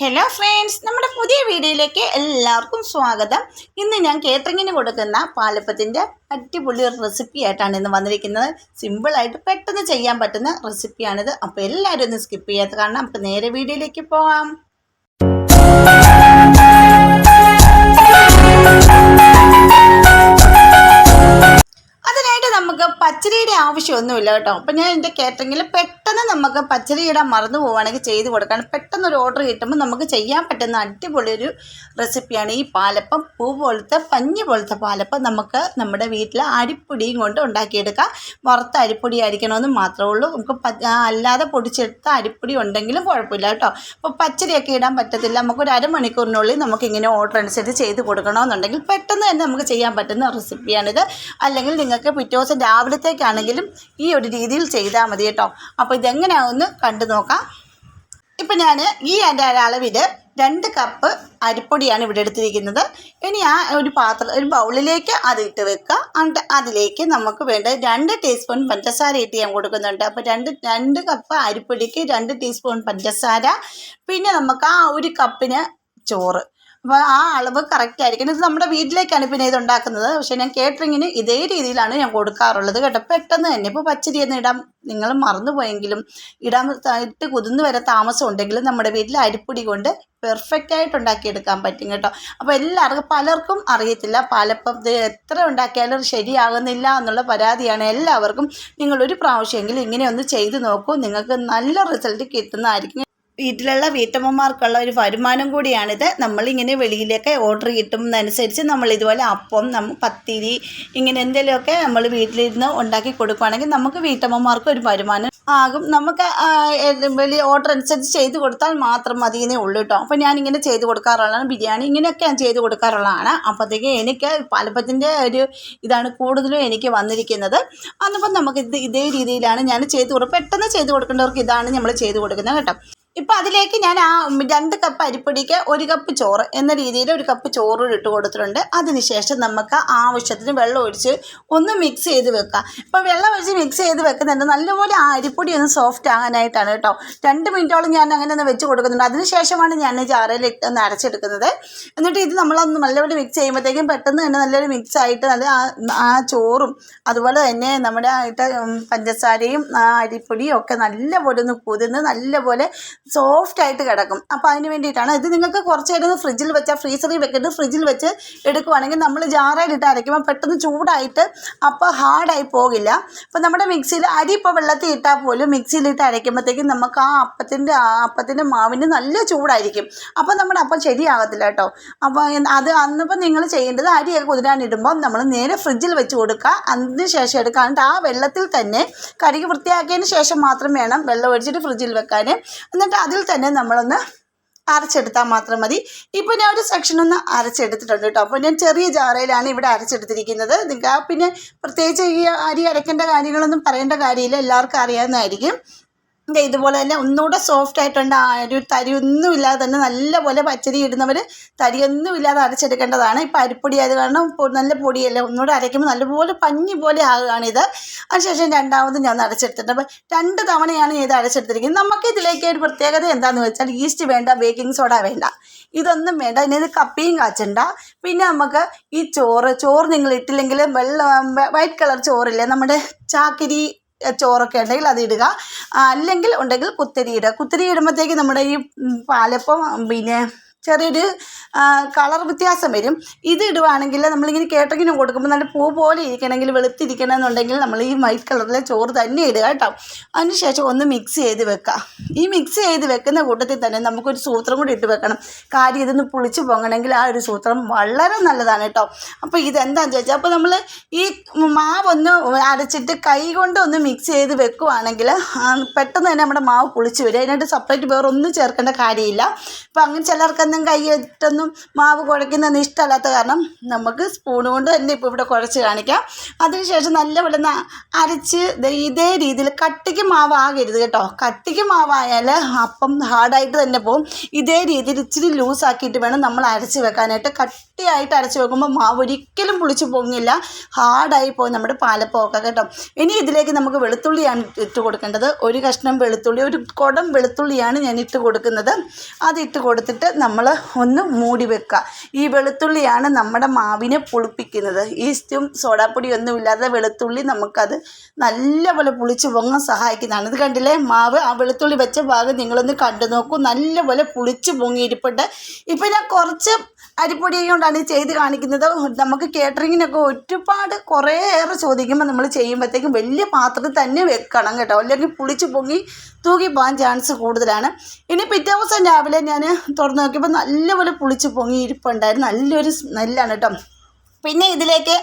Hello friends, നമ്മുടെ പുതിയ വീഡിയോയിലേക്ക് എല്ലാവർക്കും സ്വാഗതം. ഇന്ന് ഞാൻ കേറ്ററിങ്ങിന് കൊടുക്കുന്ന പാലപ്പത്തിൻ്റെ അടിപൊളി ഒരു റെസിപ്പി ആയിട്ടാണ് ഇന്ന് വന്നിരിക്കുന്നത്. സിമ്പിളായിട്ട് പെട്ടെന്ന് ചെയ്യാൻ പറ്റുന്ന റെസിപ്പിയാണിത്. അപ്പോൾ എല്ലാവരും ഒന്ന് സ്കിപ്പ് ചെയ്യാത്ത കാരണം നമുക്ക് നേരെ വീഡിയോയിലേക്ക് പോകാം. നമുക്ക് പച്ചരിയുടെ ആവശ്യമൊന്നുമില്ല കേട്ടോ. അപ്പം ഞാൻ എൻ്റെ കാറ്ററിങ്ങിൽ പെട്ടെന്ന് നമുക്ക് പച്ചരി ഇടാൻ മറന്നു പോവുകയാണെങ്കിൽ ചെയ്ത് കൊടുക്കാൻ പെട്ടെന്നൊരു ഓർഡർ കിട്ടുമ്പോൾ നമുക്ക് ചെയ്യാൻ പറ്റുന്ന അടിപൊളിയൊരു റെസിപ്പിയാണ് ഈ പാലപ്പം. പൂ പോലത്തെ പഞ്ഞി പോലത്തെ പാലപ്പം നമുക്ക് നമ്മുടെ വീട്ടിൽ അരിപ്പൊടിയും കൊണ്ട് ഉണ്ടാക്കിയെടുക്കാം. വറുത്ത അരിപ്പൊടി ആയിരിക്കണമെന്ന് മാത്രമേ ഉള്ളൂ. നമുക്ക് അല്ലാതെ പൊടിച്ചെടുത്ത അരിപ്പൊടി ഉണ്ടെങ്കിലും കുഴപ്പമില്ല കേട്ടോ. അപ്പോൾ പച്ചരിയൊക്കെ ഇടാൻ പറ്റത്തില്ല, നമുക്കൊരു അരമണിക്കൂറിനുള്ളിൽ നമുക്കിങ്ങനെ ഓർഡർ അനുസരിച്ച് ചെയ്ത് കൊടുക്കണമെന്നുണ്ടെങ്കിൽ പെട്ടെന്ന് തന്നെ നമുക്ക് ചെയ്യാൻ പറ്റുന്ന റെസിപ്പിയാണിത്. അല്ലെങ്കിൽ നിങ്ങൾക്ക് പിറ്റേ ദിവസം രാവിലത്തേക്കാണെങ്കിലും ഈ ഒരു രീതിയിൽ ചെയ്താൽ മതി കേട്ടോ. അപ്പോൾ ഇതെങ്ങനെയാണെന്ന് കണ്ടു നോക്കാം. ഇപ്പം ഞാൻ ഈ എൻ്റെ അളവിൽ 2 കപ്പ് അരിപ്പൊടിയാണ് ഇവിടെ എടുത്തിരിക്കുന്നത്. ഇനി ആ ഒരു ബൗളിലേക്ക് അത് ഇട്ട് വെക്കുക. എന്നിട്ട് അതിലേക്ക് നമുക്ക് വേണ്ട 2 ടീസ്പൂൺ പഞ്ചസാര ഇട്ട് ഞാൻ കൊടുക്കുന്നുണ്ട്. അപ്പോൾ 2 കപ്പ് അരിപ്പൊടിക്ക് 2 ടീസ്പൂൺ പഞ്ചസാര, പിന്നെ നമുക്ക് ആ 1 കപ്പിന് ചോറ്. അപ്പോൾ ആ അളവ് കറക്റ്റ് ആയിരിക്കണം. ഇത് നമ്മുടെ വീട്ടിലേക്കാണ് പിന്നെ ഇത് ഉണ്ടാക്കുന്നത്. പക്ഷേ ഞാൻ കേറ്ററിങ്ങിന് ഇതേ രീതിയിലാണ് ഞാൻ കൊടുക്കാറുള്ളത് കേട്ടോ. പെട്ടെന്ന് തന്നെ ഇപ്പോൾ പച്ചരിയൊന്നും ഇടാൻ നിങ്ങൾ മറന്നുപോയെങ്കിലും ഇട്ട് കുതിർന്ന് വരെ താമസം ഉണ്ടെങ്കിലും നമ്മുടെ വീട്ടിൽ അരിപ്പൊടി കൊണ്ട് പെർഫെക്റ്റായിട്ട് ഉണ്ടാക്കിയെടുക്കാൻ പറ്റും കേട്ടോ. അപ്പോൾ പലർക്കും അറിയത്തില്ല പാലപ്പം എത്ര ഉണ്ടാക്കിയാലും ശരിയാകുന്നില്ല എന്നുള്ള പരാതിയാണ് എല്ലാവർക്കും. നിങ്ങളൊരു പ്രാവശ്യമെങ്കിലും ഇങ്ങനെ ഒന്ന് ചെയ്ത് നോക്കൂ, നിങ്ങൾക്ക് നല്ല റിസൾട്ട് കിട്ടുന്നതായിരിക്കും. വീട്ടിലുള്ള വീട്ടമ്മമാർക്കുള്ള ഒരു വരുമാനം കൂടിയാണിത്. നമ്മളിങ്ങനെ വെളിയിലൊക്കെ ഓർഡർ കിട്ടുന്നതനുസരിച്ച് നമ്മൾ ഇതുപോലെ അപ്പം പത്തിരി ഇങ്ങനെ എന്തെങ്കിലുമൊക്കെ നമ്മൾ വീട്ടിലിരുന്ന് ഉണ്ടാക്കി കൊടുക്കുകയാണെങ്കിൽ നമുക്ക് വീട്ടമ്മമാർക്ക് ഒരു വരുമാനം ആകും. നമുക്ക് വലിയ ഓർഡർ അനുസരിച്ച് ചെയ്ത് കൊടുത്താൽ മാത്രം മതിയെന്നേ ഉള്ളൂ കേട്ടോ. അപ്പോൾ ഞാനിങ്ങനെ ചെയ്ത് കൊടുക്കാറുള്ളതാണ്. ബിരിയാണി ഇങ്ങനെയൊക്കെ ഞാൻ ചെയ്ത് കൊടുക്കാറുള്ളതാണ്. അപ്പോഴത്തേക്ക് എനിക്ക് പാലപ്പത്തിൻ്റെ ഒരു ഇതാണ് കൂടുതലും എനിക്ക് വന്നിരിക്കുന്നത്. അന്നപ്പം നമുക്ക് ഇതേ രീതിയിലാണ് ഞാൻ ചെയ്ത് കൊടുക്കുക. പെട്ടെന്ന് ചെയ്ത് കൊടുക്കേണ്ടവർക്ക് ഇതാണ് നമ്മൾ ചെയ്ത് കൊടുക്കുന്നത് കേട്ടോ. ഇപ്പം അതിലേക്ക് ഞാൻ ആ 2 കപ്പ് അരിപ്പൊടിക്ക് 1 കപ്പ് ചോറ് എന്ന രീതിയിൽ 1 കപ്പ് ചോറ് ഇട്ട് കൊടുത്തിട്ടുണ്ട്. അതിനുശേഷം നമുക്ക് ആവശ്യത്തിന് വെള്ളം ഒഴിച്ച് ഒന്ന് മിക്സ് ചെയ്ത് വെക്കുക. ഇപ്പോൾ വെള്ളം ഒഴിച്ച് മിക്സ് ചെയ്ത് വെക്കുന്നുണ്ട് നല്ലപോലെ ആ അരിപ്പൊടി ഒന്ന് സോഫ്റ്റ് ആകാനായിട്ടാണ് കേട്ടോ. 2 മിനിറ്റോളം ഞാൻ അങ്ങനെ ഒന്ന് വെച്ച് കൊടുക്കുന്നുണ്ട്. അതിനുശേഷമാണ് ഞാൻ ജാറയിലിട്ട് ഒന്ന് അരച്ചെടുക്കുന്നത്. എന്നിട്ട് ഇത് നമ്മളൊന്ന് നല്ലപോലെ മിക്സ് ചെയ്യുമ്പോഴത്തേക്കും പെട്ടെന്ന് തന്നെ നല്ലൊരു മിക്സ് ആയിട്ട് നല്ല ആ ചോറും അതുപോലെ തന്നെ നമ്മുടെ ആയിട്ട് പഞ്ചസാരയും അരിപ്പൊടിയും ഒക്കെ നല്ലപോലെ ഒന്ന് കുതിർന്ന് നല്ലപോലെ സോഫ്റ്റായിട്ട് കിടക്കും. അപ്പോൾ അതിന് വേണ്ടിയിട്ടാണ് ഇത്. നിങ്ങൾക്ക് കുറച്ച് നേരം ഫ്രിഡ്ജിൽ വെച്ചാൽ ഫ്രീസറിൽ വെക്കിട്ട് ഫ്രിഡ്ജിൽ വെച്ച് എടുക്കുവാണെങ്കിൽ നമ്മൾ ജാറയിലിട്ട് അരയ്ക്കുമ്പോൾ പെട്ടെന്ന് ചൂടായിട്ട് അപ്പോൾ ഹാർഡായി പോകില്ല. അപ്പോൾ നമ്മുടെ മിക്സിയിൽ അരി ഇപ്പോൾ വെള്ളത്തിൽ ഇട്ടാൽ പോലും മിക്സിയിലിട്ട് അരയ്ക്കുമ്പോഴത്തേക്കും നമുക്ക് ആ അപ്പത്തിൻ്റെ മാവിന് നല്ല ചൂടായിരിക്കും. അപ്പോൾ നമ്മുടെ അപ്പം ശരിയാകത്തില്ല കേട്ടോ. അപ്പോൾ അത് അന്നിപ്പോൾ നിങ്ങൾ ചെയ്യേണ്ടത് അരിയൊക്കെ കുതിരാനിടുമ്പോൾ നമ്മൾ നേരെ ഫ്രിഡ്ജിൽ വെച്ച് കൊടുക്കുക. അതിന് ശേഷം എടുക്കുക. എന്നിട്ട് ആ വെള്ളത്തിൽ തന്നെ കഴുകി വൃത്തിയാക്കിയതിന് ശേഷം മാത്രം വേണം വെള്ളം ഒഴിച്ചിട്ട് ഫ്രിഡ്ജിൽ വെക്കാൻ. എന്നിട്ട് അതിൽ തന്നെ നമ്മളൊന്ന് അരച്ചെടുത്താൽ മാത്രം മതി. ഇപ്പോൾ ഞാൻ ഒരു സെക്ഷനൊന്ന് അരച്ചെടുത്തിട്ടുണ്ട് കേട്ടോ. അപ്പോൾ ഞാൻ ചെറിയ ജാറയിലാണ് ഇവിടെ അരച്ചെടുത്തിരിക്കുന്നത്. നിങ്ങൾക്ക് പിന്നെ പ്രത്യേകിച്ച് ഈ അരി അരയ്ക്കേണ്ട കാര്യങ്ങളൊന്നും പറയേണ്ട കാര്യമില്ല, എല്ലാവർക്കും അറിയാവുന്നതായിരിക്കും. ഇതുപോലെ തന്നെ ഒന്നുകൂടെ സോഫ്റ്റ് ആയിട്ടുണ്ട്. ഒരു തരിയൊന്നും ഇല്ലാതെ തന്നെ നല്ലപോലെ പച്ചരി ഇടുന്നവർ തരിയൊന്നും ഇല്ലാതെ അരച്ചെടുക്കേണ്ടതാണ്. ഇപ്പോൾ അരിപ്പൊടി ആയത് കാരണം നല്ല പൊടിയല്ലേ, ഒന്നുകൂടെ അരയ്ക്കുമ്പോൾ നല്ലപോലെ പഞ്ഞി പോലെ ആകുകയാണിത്. അതിനുശേഷം രണ്ടാമത് ഞാൻ അരച്ചെടുത്തിട്ടുണ്ട്. അപ്പോൾ 2 തവണയാണ് ഇത് അരച്ചെടുത്തിരിക്കുന്നത്. നമുക്ക് ഇതിലേക്ക് ഒരു പ്രത്യേകത എന്താണെന്ന് വെച്ചാൽ ഈസ്റ്റ് വേണ്ട, ബേക്കിംഗ് സോഡ വേണ്ട, ഇതൊന്നും വേണ്ട. ഇതിന് കപ്പിയും കാച്ചണ്ട. പിന്നെ നമുക്ക് ഈ ചോറ് നിങ്ങൾ ഇട്ടില്ലെങ്കിൽ വൈറ്റ് കളർ ചോറില്ലേ, നമ്മുടെ ചാക്കിരി ചോറൊക്കെ ഉണ്ടെങ്കിൽ അത് ഇടുക. അല്ലെങ്കിൽ ഉണ്ടെങ്കിൽ കുത്തരി ഇടുക. കുത്തരി ഇടുമ്പോഴത്തേക്ക് നമ്മുടെ ഈ പാലപ്പം പിന്നെ ചെറിയൊരു കളർ വ്യത്യാസം വരും. ഇത് ഇടുവാണെങ്കിൽ നമ്മളിങ്ങനെ കേട്ടറിങ്ങിന് കൊടുക്കുമ്പോൾ നല്ല പൂ പോലെ ഇരിക്കണമെങ്കിൽ വെളുത്തിരിക്കണം എന്നുണ്ടെങ്കിൽ നമ്മൾ ഈ വൈറ്റ് കളറിലെ ചോറ് തന്നെ ഇടുക കേട്ടോ. അതിനുശേഷം ഒന്ന് മിക്സ് ചെയ്ത് വെക്കുക. ഈ മിക്സ് ചെയ്ത് വെക്കുന്ന കൂട്ടത്തിൽ തന്നെ നമുക്കൊരു സൂത്രം കൂടി ഇട്ട് വെക്കണം. കാര്യം ഇതൊന്ന് പുളിച്ച് പൊങ്ങണമെങ്കിൽ ആ ഒരു സൂത്രം വളരെ നല്ലതാണ് കേട്ടോ. അപ്പോൾ ഇതെന്താണെന്ന് ചോദിച്ചാൽ, അപ്പോൾ നമ്മൾ ഈ മാവൊന്ന് അരച്ചിട്ട് കൈ കൊണ്ട് ഒന്ന് മിക്സ് ചെയ്ത് വെക്കുവാണെങ്കിൽ പെട്ടെന്ന് തന്നെ നമ്മുടെ മാവ് പുളിച്ച് വരും. അതിനായിട്ട് സെപ്പറേറ്റ് വേറെ ഒന്നും ചേർക്കേണ്ട കാര്യമില്ല. അപ്പോൾ അങ്ങനെ ചിലർക്ക് കയ്യിലൊന്നും കൈയിട്ടൊന്നും മാവ് കുഴയ്ക്കുന്നതൊന്നും ഇഷ്ടമല്ലാത്ത കാരണം നമുക്ക് സ്പൂൺ കൊണ്ട് തന്നെ ഇപ്പോൾ ഇവിടെ കുഴച്ച് കാണിക്കാം. അതിനുശേഷം നല്ലപോലെ അരച്ച് ഇതേ രീതിയിൽ കട്ടിക്ക് മാവാകരുത് കേട്ടോ. കട്ടിക്ക് മാവായാൽ അപ്പം ഹാർഡായിട്ട് തന്നെ പോകും. ഇതേ രീതിയിൽ ഇച്ചിരി ലൂസാക്കിയിട്ട് വേണം നമ്മൾ അരച്ച് വെക്കാനായിട്ട്. കട്ടിയായിട്ട് അരച്ച് വെക്കുമ്പോൾ മാവ് ഒരിക്കലും പുളിച്ച് പൊങ്ങില്ല, ഹാർഡായി പോകും നമ്മുടെ പാലപ്പമൊക്കെ കേട്ടോ. ഇനി ഇതിലേക്ക് നമുക്ക് വെളുത്തുള്ളിയാണ് ഇട്ട് കൊടുക്കേണ്ടത്. ഒരു കഷ്ണം വെളുത്തുള്ളി, ഒരു കുടം വെളുത്തുള്ളിയാണ് ഞാൻ ഇട്ട് കൊടുക്കുന്നത്. അതിട്ട് കൊടുത്തിട്ട് നമ്മൾ ഒന്ന് മൂടി വെക്കുക. ഈ വെളുത്തുള്ളിയാണ് നമ്മുടെ മാവിനെ പുളിപ്പിക്കുന്നത്. ഈസ്റ്റും സോഡാപ്പൊടിയൊന്നും ഇല്ലാതെ വെളുത്തുള്ളി നമുക്കത് നല്ലപോലെ പുളിച്ച് പൊങ്ങാൻ സഹായിക്കുന്നതാണ്. ഇത് കണ്ടില്ലേ, മാവ് ആ വെളുത്തുള്ളി വെച്ച ഭാഗം നിങ്ങളൊന്ന് കണ്ടു നോക്കൂ, നല്ലപോലെ പുളിച്ച് പൊങ്ങിയിരിപ്പുണ്ട്. ഇപ്പം ഞാൻ കുറച്ച് അരിപ്പൊടി കൊണ്ടാണ് ചെയ്ത് കാണിക്കുന്നത്. നമുക്ക് കേറ്ററിങ്ങിനൊക്കെ ഒരുപാട് കുറേയേറെ ചോദിക്കുമ്പോൾ നമ്മൾ ചെയ്യുമ്പോഴത്തേക്കും വലിയ പാത്രത്തിൽ തന്നെ വെക്കണം കേട്ടോ, അല്ലെങ്കിൽ പുളിച്ച് പൊങ്ങി തൂക്കി പോകാൻ ചാൻസ് കൂടുതലാണ്. ഇനി പിറ്റേ ദിവസം രാവിലെ ഞാൻ തുറന്ന് നോക്കിയപ്പോൾ നല്ലപോലെ പുളിച്ച് പൊങ്ങി ഇരിപ്പുണ്ടായിരുന്നു. നല്ലൊരു സ്മെല്ലാണ് കേട്ടോ. പിന്നെ ഇതിലേക്ക്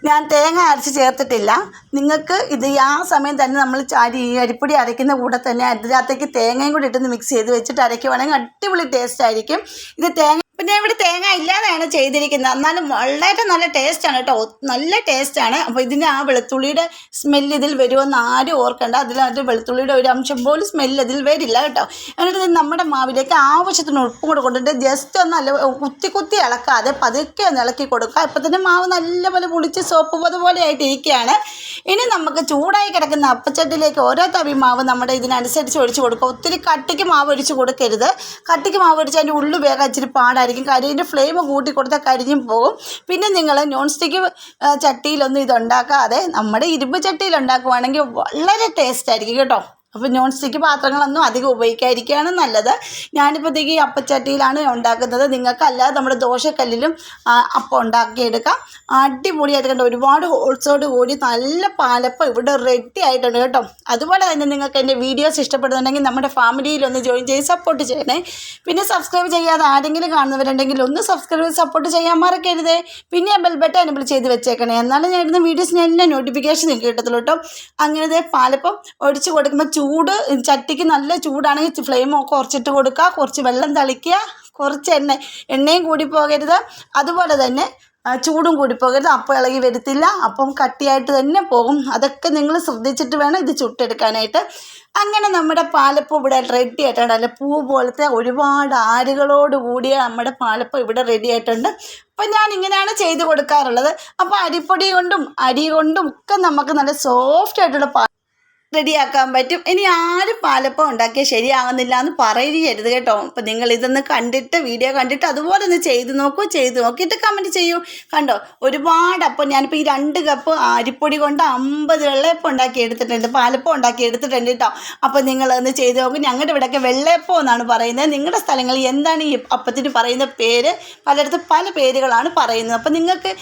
ഞാൻ തേങ്ങ അരച്ച് ചേർത്തിട്ടില്ല. നിങ്ങൾക്ക് ഇത് ആ സമയം തന്നെ നമ്മൾ അരിപ്പൊടി അരയ്ക്കുന്ന കൂടെ തന്നെ അതിനകത്തേക്ക് തേങ്ങയും കൂടി ഇട്ടൊന്ന് മിക്സ് ചെയ്ത് വെച്ചിട്ട് അരയ്ക്കുവാണെങ്കിൽ അടിപൊളി ടേസ്റ്റ് ആയിരിക്കും. ഇത് തേങ്ങ പിന്നെ ഇവിടെ തേങ്ങ ഇല്ലാതെയാണ് ചെയ്തിരിക്കുന്നത്, എന്നാലും വളരെ നല്ല ടേസ്റ്റാണ് കേട്ടോ, നല്ല ടേസ്റ്റാണ്. അപ്പോൾ ഇതിൻ്റെ ആ വെളുത്തുള്ളിയുടെ സ്മെല്ല് ഇതിൽ വരുമെന്ന് ആരും ഓർക്കണ്ട. അതിൽ വെളുത്തുള്ളിയുടെ ഒരു അംശം പോലും സ്മെല്ല് ഇതിൽ വരില്ല കേട്ടോ. എന്നിട്ട് നമ്മുടെ മാവിലേക്ക് ആവശ്യത്തിന് ഉപ്പും കൂടെ കൊണ്ടിട്ട് ജസ്റ്റ് ഒന്ന് നല്ല കുത്തി ഇളക്കാതെ പതുക്കെ ഒന്ന് ഇളക്കി കൊടുക്കുക. ഇപ്പം തന്നെ മാവ് നല്ലപോലെ പുളിച്ച് സോപ്പ് പോലെ ആയിട്ട് ഇരിക്കുകയാണ്. ഇനി നമുക്ക് ചൂടായി കിടക്കുന്ന അപ്പച്ചട്ടിലേക്ക് ഓരോ തവി മാവ് നമ്മുടെ ഇതിനനുസരിച്ച് ഒഴിച്ച് കൊടുക്കുക. ഒത്തിരി കട്ടിക്ക് മാവ് ഒഴിച്ച് കൊടുക്കരുത്. കട്ടിക്ക് മാവ് ഒഴിച്ച് അതിൻ്റെ ഉള്ളു വേഗം ഇച്ചിരി പാടായിരിക്കും. കരിൻ്റെ ഫ്ലെയിം കൂട്ടി കൊടുത്താൽ കരിഞ്ഞും പോകും. പിന്നെ നിങ്ങൾ നോൺ സ്റ്റിക്ക് ചട്ടിയിലൊന്നും ഇതുണ്ടാക്കാതെ നമ്മുടെ ഇരുമ്പ് ചട്ടിയിൽ ഉണ്ടാക്കുവാണെങ്കിൽ വളരെ ടേസ്റ്റ് ആയിരിക്കും കേട്ടോ. അപ്പോൾ നോൺ സ്റ്റിക്ക് പാത്രങ്ങളൊന്നും അധികം ഉപയോഗിക്കാതിരിക്കുകയാണ് നല്ലത്. ഞാനിപ്പോഴത്തേക്ക് ഈ അപ്പച്ചട്ടിയിലാണ് ഉണ്ടാക്കുന്നത്. നിങ്ങൾക്കല്ലാതെ നമ്മുടെ ദോശക്കല്ലിലും അപ്പം ഉണ്ടാക്കിയെടുക്കാം. അടിപൊളിയായിട്ട് കണ്ടോ, ഒരുപാട് ഹോൾസോട് കൂടി നല്ല പാലപ്പം ഇവിടെ റെഡി ആയിട്ടുണ്ട് കേട്ടോ. അതുപോലെ തന്നെ നിങ്ങൾക്ക് എൻ്റെ വീഡിയോസ് ഇഷ്ടപ്പെടുന്നുണ്ടെങ്കിൽ നമ്മുടെ ഫാമിലിയിലൊന്ന് ജോയിൻ ചെയ്ത് സപ്പോർട്ട് ചെയ്യണേ. പിന്നെ സബ്സ്ക്രൈബ് ചെയ്യാതെ ആരെങ്കിലും കാണുന്നവരുണ്ടെങ്കിൽ ഒന്ന് സബ്സ്ക്രൈബ് ചെയ്ത് സപ്പോർട്ട് ചെയ്യാൻ മറക്കരുതേ. പിന്നെ ബെൽ ബട്ടൺ എനേബിൾ ചെയ്ത് വെച്ചേക്കണേ, എന്നാലും ഞാൻ ഇടുന്ന വീഡിയോസിന് എല്ലാം നോട്ടിഫിക്കേഷൻ നിങ്ങൾക്ക് കിട്ടത്തുള്ളൂ കേട്ടോ. അങ്ങനെ പാലപ്പം ഒഴിച്ച് കൊടുക്കുമ്പോൾ ചൂട് ചട്ടിക്ക് നല്ല ചൂടാണെങ്കിൽ ഫ്ലെയിം കുറച്ചിട്ട് കൊടുക്കുക, കുറച്ച് വെള്ളം തളിക്കുക, കുറച്ച് എണ്ണയും കൂടി പോകരുത്, അതുപോലെ തന്നെ ചൂടും കൂടി പോകരുത്. അപ്പം ഇളകി വരത്തില്ല, അപ്പം കട്ടിയായിട്ട് തന്നെ പോകും. അതൊക്കെ നിങ്ങൾ ശ്രദ്ധിച്ചിട്ട് വേണം ഇത് ചുട്ടെടുക്കാനായിട്ട്. അങ്ങനെ നമ്മുടെ പാലപ്പം ഇവിടെ റെഡി ആയിട്ടുണ്ട്. അല്ല പൂ പോലത്തെ ഒരുപാട് ആരുകളോട് കൂടിയ നമ്മുടെ പാലപ്പം ഇവിടെ റെഡി ആയിട്ടുണ്ട്. അപ്പം ഞാൻ ഇങ്ങനെയാണ് ചെയ്ത് കൊടുക്കാറുള്ളത്. അപ്പോൾ അരിപ്പൊടി കൊണ്ടും അരി കൊണ്ടും ഒക്കെ നമുക്ക് നല്ല സോഫ്റ്റ് ആയിട്ടുള്ള റെഡിയാക്കാൻ പറ്റും. ഇനി ആരും പാലപ്പം ഉണ്ടാക്കിയാൽ ശരിയാകുന്നില്ല എന്ന് പറയരുത് കേട്ടോ. അപ്പം നിങ്ങൾ ഇതൊന്ന് കണ്ടിട്ട് വീഡിയോ കണ്ടിട്ട് അതുപോലെ ഒന്ന് ചെയ്ത് നോക്കൂ. ചെയ്ത് നോക്കിയിട്ട് കമൻറ്റ് ചെയ്യൂ. കണ്ടോ ഒരുപാട് അപ്പം ഞാനിപ്പോൾ ഈ 2 കപ്പ് അരിപ്പൊടി കൊണ്ട് 50 വെള്ളയപ്പം ഉണ്ടാക്കി എടുത്തിട്ടുണ്ട്, പാലപ്പം ഉണ്ടാക്കി എടുത്തിട്ടുണ്ട് കേട്ടോ. അപ്പോൾ നിങ്ങളൊന്ന് ചെയ്ത് നോക്കും. ഞങ്ങളുടെ ഇവിടെയൊക്കെ വെള്ളയപ്പം എന്നാണ് പറയുന്നത്. നിങ്ങളുടെ സ്ഥലങ്ങളിൽ എന്താണ് ഈ അപ്പത്തിന് പറയുന്ന പേര്? പലയിടത്തും പല പേരുകളാണ് പറയുന്നത്. അപ്പോൾ നിങ്ങൾക്ക്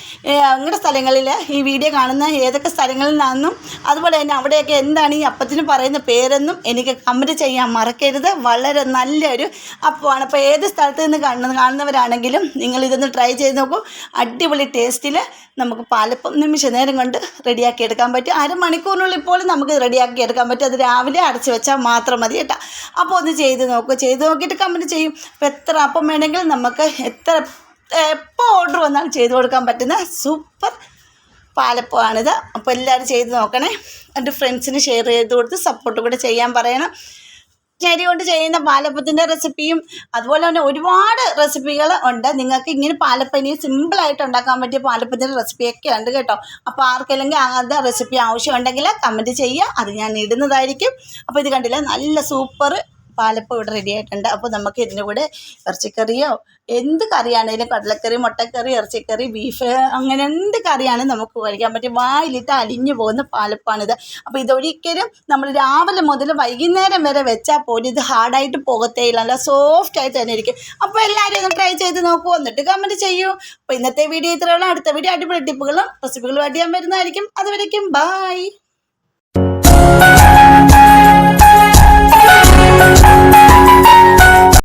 നിങ്ങളുടെ സ്ഥലങ്ങളിൽ ഈ വീഡിയോ കാണുന്ന ഏതൊക്കെ സ്ഥലങ്ങളിൽ നിന്നും അതുപോലെ തന്നെ അവിടെയൊക്കെ എന്താണ് ഈ അപ്പത്തിന് പറയുന്ന പേരെന്നും എനിക്ക് കമൻറ്റ് ചെയ്യാൻ മറക്കരുത്. വളരെ നല്ലൊരു അപ്പമാണ്. അപ്പോൾ ഏത് സ്ഥലത്ത് നിന്ന് കാണുന്നവരാണെങ്കിലും നിങ്ങളിതൊന്ന് ട്രൈ ചെയ്ത് നോക്കൂ. അടിപൊളി ടേസ്റ്റിൽ നമുക്ക് പാലപ്പം നിമിഷ നേരം കൊണ്ട് റെഡിയാക്കി എടുക്കാൻ പറ്റും. അരമണിക്കൂറിനുള്ളിൽ പോലും നമുക്ക് റെഡിയാക്കി എടുക്കാൻ പറ്റും. അത് രാവിലെ അടച്ച് വെച്ചാൽ മാത്രം മതി കേട്ടോ. അപ്പോൾ ഒന്ന് ചെയ്ത് നോക്കൂ. ചെയ്ത് നോക്കിയിട്ട് കമൻറ്റ് ചെയ്യും. അപ്പോൾ എത്ര അപ്പം വേണമെങ്കിലും നമുക്ക് എപ്പോൾ ഓർഡർ വന്നാലും ചെയ്ത് കൊടുക്കാൻ പറ്റുന്ന സൂപ്പർ പാലപ്പമാണിത്. അപ്പോൾ എല്ലാവരും ചെയ്ത് നോക്കണേ. എൻ്റെ ഫ്രണ്ട്സിന് ഷെയർ ചെയ്ത് കൊടുത്ത് സപ്പോർട്ട് കൂടെ ചെയ്യാൻ പറയണം. അരി കൊണ്ട് ചെയ്യുന്ന പാലപ്പത്തിൻ്റെ റെസിപ്പിയും അതുപോലെ തന്നെ ഒരുപാട് റെസിപ്പികൾ ഉണ്ട്. നിങ്ങൾക്ക് ഇങ്ങനെ പാലപ്പം ഇനി സിമ്പിളായിട്ട് ഉണ്ടാക്കാൻ പറ്റിയ പാലപ്പത്തിൻ്റെ റെസിപ്പിയൊക്കെ ഉണ്ട് കേട്ടോ. അപ്പോൾ ആർക്കെല്ലെങ്കിൽ അങ്ങനത്തെ റെസിപ്പി ആവശ്യമുണ്ടെങ്കിൽ കമൻറ്റ് ചെയ്യുക, അത് ഞാൻ ഇടുന്നതായിരിക്കും. അപ്പോൾ ഇത് കണ്ടില്ലേ, നല്ല സൂപ്പർ പാലപ്പം ഇവിടെ റെഡി ആയിട്ടുണ്ട്. അപ്പോൾ നമുക്ക് ഇതിൻ്റെ കൂടെ ഇറച്ചിക്കറിയോ എന്ത് കറിയാണെങ്കിലും, കടലക്കറി, മുട്ടക്കറി, ഇറച്ചിക്കറി, ബീഫ്, അങ്ങനെ എന്ത് കറിയാണെങ്കിലും നമുക്ക് കഴിക്കാൻ പറ്റും. വായിലിട്ട് അലിഞ്ഞു പോകുന്ന പാലപ്പാണിത്. അപ്പോൾ ഇതൊരിക്കലും നമ്മൾ രാവിലെ മുതൽ വൈകുന്നേരം വരെ വെച്ചാൽ പോലും ഇത് ഹാർഡായിട്ട് പോകത്തേയില്ല, നല്ല സോഫ്റ്റ് ആയിട്ട് തന്നെ ഇരിക്കും. അപ്പോൾ എല്ലാവരും ഒന്ന് ട്രൈ ചെയ്ത് നോക്കൂ, എന്നിട്ട് കമൻറ്റ് ചെയ്യൂ. അപ്പോൾ ഇന്നത്തെ വീഡിയോ ഇത്രയുള്ള, അടുത്ത വീഡിയോ അടിപൊളി ടിപ്പുകളും റെസിപ്പികളുമായിട്ട് ഞാൻ വരുന്നതായിരിക്കും. അതുവരേക്കും ബൈ.